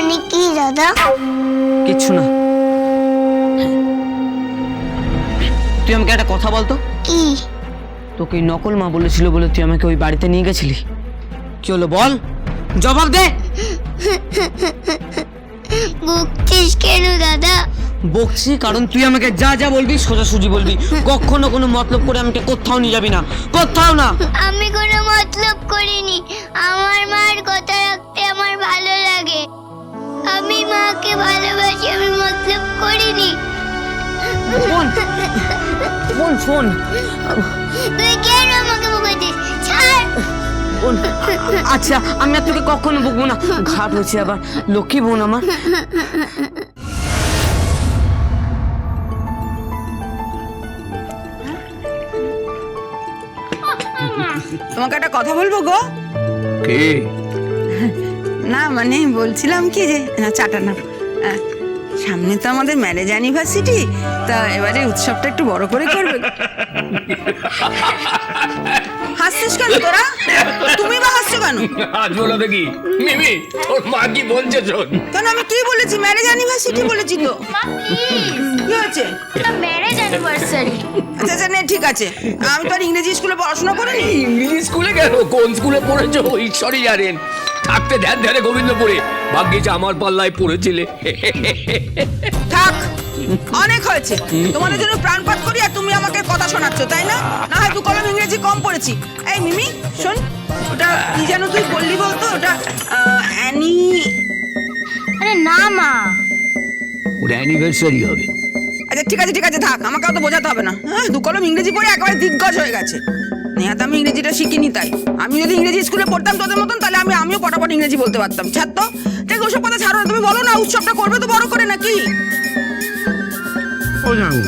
মানে কি দাদা? কিচ্ছু না। তুই আমাকে একটা কথা বলতো। কি? তোকে এই নকল মা বলেছিল বলে তুই আমাকে ওই বাড়িতে নিয়ে গেছিলি। কি হলো বল, জবাব দে। বকছিস কেন দাদা? বকছি কারণ তুই আমাকে যা যা বলবি সোজাসুজি বলবি। কখনো কোনো মতলব করে আমাকে কোথাও নিয়ে যাবি না, কোথাও না। আমি কোনো মতলব করিনি। আমার মার কথা রাখতে আমার ভালো লাগে। আমি মাকে ভালোবাসি, আমি মতলব করিনি। শোন শোন শোন তুই কেন আমাকে বকাচ্ছিস? ছাড়। শোন। আচ্ছা আমি আর তোকে কখনো বকবো না। ঘাট হয়েছে আবার, লক্ষ্মী বোন আমার। তোমাকে একটা কথা বলবো গো। কে? না মানে বলছিলাম কি যে না চাটা না, সামনে তো আমাদের ম্যারেজ অ্যানিভার্সারি, তা এবারে উৎসবটা একটু বড় করে করবে। হাসছিস কেন তোরা? তুমি বা হাসছো কেন? হাসবো না দেখি। মিমি তোর মা কি বলছে শোন। কেন আমি কি বলেছি? ম্যারেজ অ্যানিভার্সারি বলেছি তো। কি হয়েছে? Marriage anniversary. আচ্ছা আচ্ছা নে ঠিক আছে, আমি তো আর ইংরেজি স্কুলে পড়াশোনা করিনি। ইংলিশ স্কুলে গেল? কোন স্কুলে পড়েছো ঈশ্বরই জানেন। থাকতে ধ্যান ধ্যানে গোবিন্দপুরে, ভাগ্যিস আমার পাল্লায় পড়েছিলে। থাক, অনেক হয়েছে। তোমাদের জন্য প্রাণপাত করি আর তুমি আমাকে কথা শোনাচ্ছ, তাই না? না হয় দু কলম ইংরেজি কম পড়েছি। এই মিমি শোন, ওটা কি যেন তুই বললি বলতো? ওটা অ্যানি। আরে না মা, ওর অ্যানিভার্সারি হবে। আচ্ছা ঠিক আছে ঠিক আছে, থাক, আমাকে অত বোঝাতে হবে না। হ্যাঁ, দু কলম ইংরেজি পড়ে একেবারে দিগ্গজ হয়ে গেছে। নেহাত আমি ইংরেজিটা শিখিনি, তাই আমি যদি ইংরেজি স্কুলে পড়তাম তোদের মতন তাহলে আমিও পটাপট ইংরেজি বলতে পারতাম। ছাড় তো, ঠিক ওসব কথা ছাড়ো না। তুমি বলো না উৎসবটা করবে তো বড় করে নাকি? ও জানো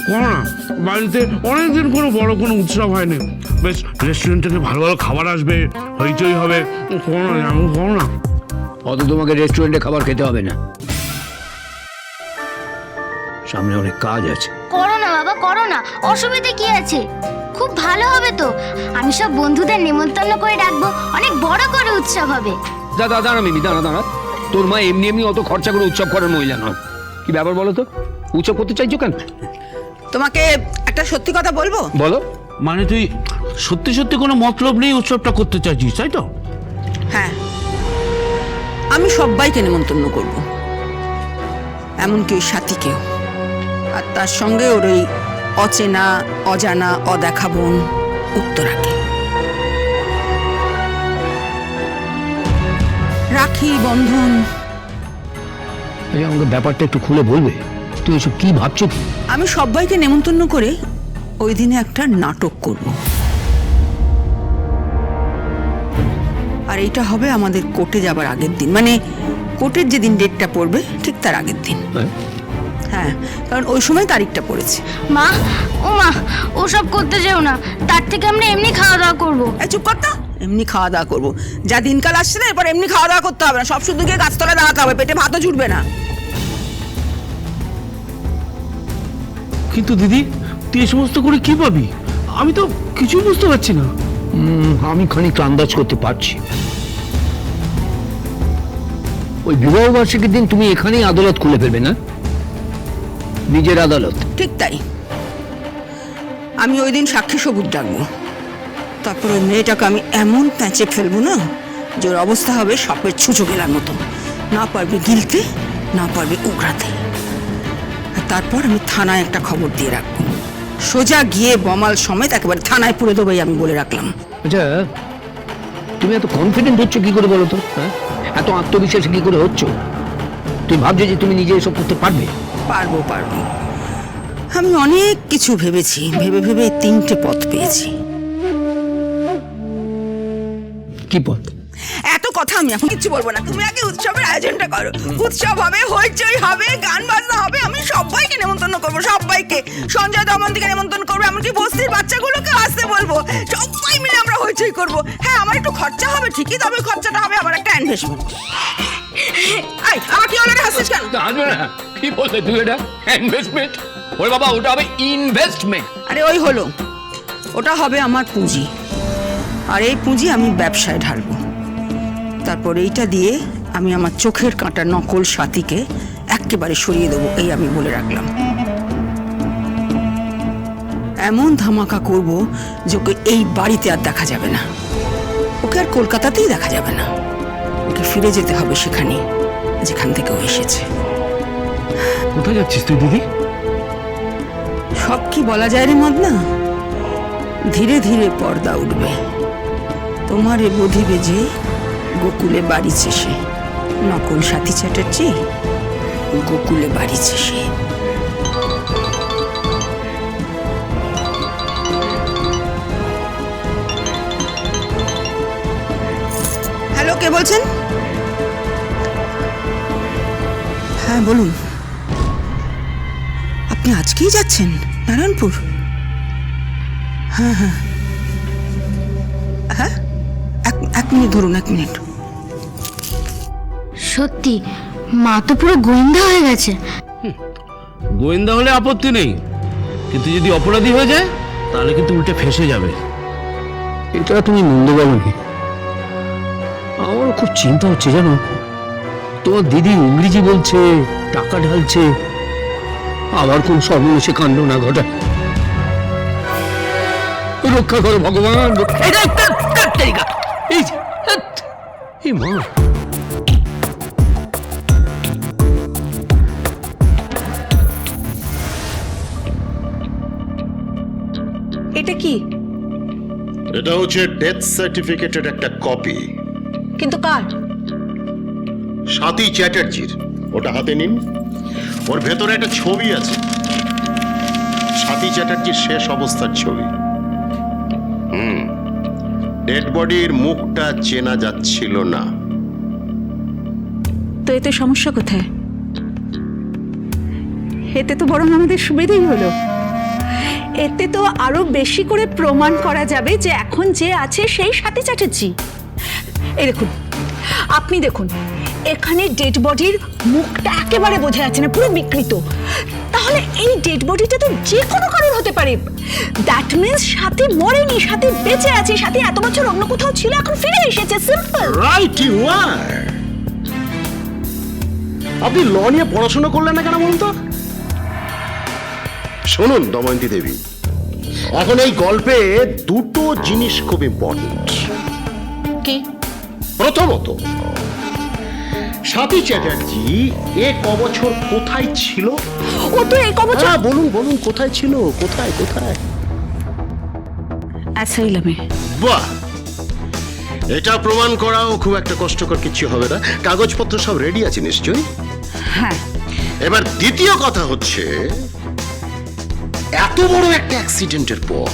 করো না, বাড়িতে অনেকদিন কোনো বড় কোনো উৎসব হয়নি। বেশ রেস্টুরেন্ট থেকে ভালো ভালো খাবার আসবে, হইচই হবে। করো না জানো, করো না। অত তোমাকে রেস্টুরেন্টে খাবার খেতে হবে না, সামনে অনেক কাজ আছে। করো না বাবা, করো না। অসুবিধা কি আছে? খুব ভালো হবে তো। আমি সব বন্ধুদের নেমন্তন্ন করে ডাকবো, অনেক বড় করে উৎসব হবে। দাঁড়া মিমি, দাঁড়া। তোর মা এমনি এমনি অত খরচা করে উৎসব করার মহিলা নয়। কি ব্যাপার বলো তো, উৎসব করতে চাইছো কেন? তোমাকে একটা সত্যি কথা বলবো? বলো। মানে তুই সত্যি সত্যি কোনো মতলব নেই উৎসবটা করতে চাইছিস, তাই তো? হ্যাঁ, আমি সবাইকে নেমন্তন্ন করব, এমনকি ওই সাথীকেও, আর তার সঙ্গে ওর ওই অচেনা অজানা অদেখা বোন উত্তরাকে। রাখি বন্ধন। আচ্ছা আমাকে ব্যাপারটা একটু খুলে বলবে? তুমি এসব কি ভাবছো? আমি সবাইকে নেমন্তন্ন করে ওই দিনে একটা নাটক করব, আর এইটা হবে আমাদের কোর্টে যাবার আগের দিন। মানে কোর্টের যেদিন ডেটটা পড়বে ঠিক তার আগের দিন। হ্যাঁ, কারণ ওই সময় তারিখটা পড়েছে। মা, ও মা, ওসব করতে যেও না। তার থেকে আমরা এমনি খাওয়া দাওয়া করবো। এই চুপ কর তো। এমনি খাওয়া দাওয়া করবো? যা দিনকাল আসছে না, এরপর এমনি খাওয়া দাওয়া করতে হবে না। সব শুধু গিয়ে গাছতলায় দাঁড়াতে হবে, পেটে ভাতও জুটবে না। কিন্তু দিদি তুই এই সমস্ত করে কি পাবি? আমি তো কিছুই বুঝতে পারছি না। আমি খানিকটা আন্দাজ করতে পারছি। ওই বিবাহ বার্ষিকীর দিন তুমি এখানেই আদালত খুলে ফেলবে না? নিজের আদালত। ঠিক তাই। আমি ওই দিন সাক্ষী সবুত ডাকবো, তারপর ওই মেয়েটাকে আমি এমন প্যাঁচে ফেলবো না যে ওর অবস্থা হবে সাপের ছুঁচো গেলার মতো। না পারবে গিলতে, না পারবে উগড়াতে। আর তারপর আমি থানায় একটা খবর দিয়ে রাখবো, সোজা গিয়ে বমাল সমেত একেবারে থানায় পুরে দেবোই, আমি বলে রাখলাম। আচ্ছা তুমি এত কনফিডেন্ট হচ্ছ কি করে বলো তো? হ্যাঁ, এত আত্মবিশ্বাসী কি করে হচ্ছ? তুমি ভাবছো যে তুমি নিজে এসব করতে পারবে? পারবো। আমি অনেক কিছু ভেবেছি, ভেবে ভেবে তিনটে পথ পেয়েছি। কি পথ? এত কথা আমি এখন কিছু বলবো না। তুমি আগে উৎসবের আয়োজনটা করো। উৎসব হবে, হইচই হবে, গান বাজনা হবে। আমি সবাইকে নেমন্তন্ন করবো, সবাইকে। সঞ্জয় দমনদিকে নেমন্তন্ন করবো, এমনকি বস্তির বাচ্চাগুলোকে আসতে বলবো। সবাই মিলে আমরা হইচই করবো। হ্যাঁ, আমার একটু খরচা হবে ঠিকই, তবে খরচাটা হবে আমার একটা ইনভেস্টমেন্ট। এই আমার কি অলরেডি হাসছিস কেন? আসবে না। কি বললে তুই? এটা ইনভেস্টমেন্ট? ওরে বাবা, ওটা হবে ইনভেস্টমেন্ট। আরে ওই হলো, ওটা হবে আমার পুঁজি। আর এই পুঁজি আমি ব্যবসায় ঢালবো। তারপর এইটা দিয়ে আমি আমার চোখের কাঁটা নকল সাথীকে একেবারে সরিয়ে দেবো, এই আমি বলে রাখলাম। এমন ধামাকা করব যে ওকে এই বাড়িতে আর দেখা যাবে না, ওকে আর কলকাতাতেই দেখা যাবে না। ওকে ফিরে যেতে হবে সেখানে যেখান থেকে ও এসেছে। কোথায় যাচ্ছিস তুই দিদি? সব কি বলা যায় রে মদনা? ধীরে ধীরে পর্দা উঠবে। তোমার এ বধি বেজে গোকুলে বাড়িছে সে, নকল সাথী চ্যাটার্জি গোকুলে বাড়িছে সে। হ্যালো, কে বলছেন? হ্যাঁ বলুন। আপনি আজকেই যাচ্ছেন নারায়ণপুর? হ্যাঁ হ্যাঁ হ্যাঁ, এক মিনিট ধরুন, 1 মিনিট। সত্যি মা তো পুরো গোয়েন্দা হয়ে গেছে। গোয়েন্দা হলে আপত্তি নেই, কিন্তু যদি অপরাধী হয়ে যায় তাহলে কিন্তু উল্টে ফেঁসে যাবে। এটা তুমি মন্দ বলনি। আমারও খুব চিন্তা হচ্ছে জানো, তোমার দিদি ইংরেজি বলছে, টাকা ঢালছে, আবার কোন সর্বনাশে কাণ্ড না ঘটায়। রক্ষা করো ভগবান। এই মা, এটা কি? এটা হচ্ছে ডেথ সার্টিফিকেটের একটা কপি। কিন্তু কার? স্বাতী চ্যাটার্জির। ওটা হাতে নিন, ওর ভেতরে একটা ছবি আছে, স্বাতী চ্যাটার্জির শেষ অবস্থার ছবি। ডেড বডির মুখটা চেনা যাচ্ছিল না। তো এতে সমস্যা কোথায়? এতে তো বরং আমাদের সুবিধেই হলো। এতে তো আরো বেশি করে প্রমাণ করা যাবে যে এখন যে আছে সেই স্বাতী চ্যাটার্জি। এই দেখুন, আপনি দেখুন, এখানে ডেড বডির মুখটা একেবারে বোঝা যাচ্ছে না, পুরো বিকৃত। তাহলে এই ডেড বডিটা তো যে কোনো কারণ হতে পারে। দ্যাট মিন্স সাথী মরেনি, সাথী বেঁচে আছে, সাথী এত বছর অন্য কোথাও ছিল, এখন ফিরে এসেছে। সিম্পল। Right you are. আপনি ল নিয়ে পড়াশোনা করলেন না কেন বলুন তো? শুনুন দময়ন্তী দেবী, এখন এই গল্পে দুটো জিনিস খুব ইম্পর্টেন্ট। কি? প্রথমত, স্বাতী চ্যাটার্জি এ কবছর কোথায় ছিল? ও তো এই কবছর বলুন বলুন, কোথায় ছিল? কোথায় কোথায়? অ্যাসাইলামে। বাহ, এটা প্রমাণ করাও খুব একটা কষ্টকর কিছু হবে না। কাগজপত্র সব রেডি আছে নিশ্চয়ই? হ্যাঁ। এবার দ্বিতীয় কথা হচ্ছে, এত বড় একটা অ্যাক্সিডেন্টের পর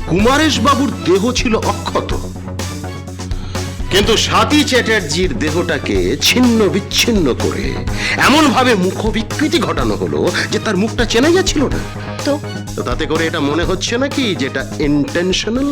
কুমারেশ বাবুর দেহ ছিল অক্ষত, কিন্তু স্বাতী চ্যাটার্জির দেহটাকে ছিন্ন বিচ্ছিন্ন করে এমন ভাবে মুখ বিকৃতি ঘটানো হলো যে তার মুখটা চেনা যাচ্ছিল না। তো তো তাতে করে এটা মনে হচ্ছে নাকি যেটা ইন্টেনশনাল?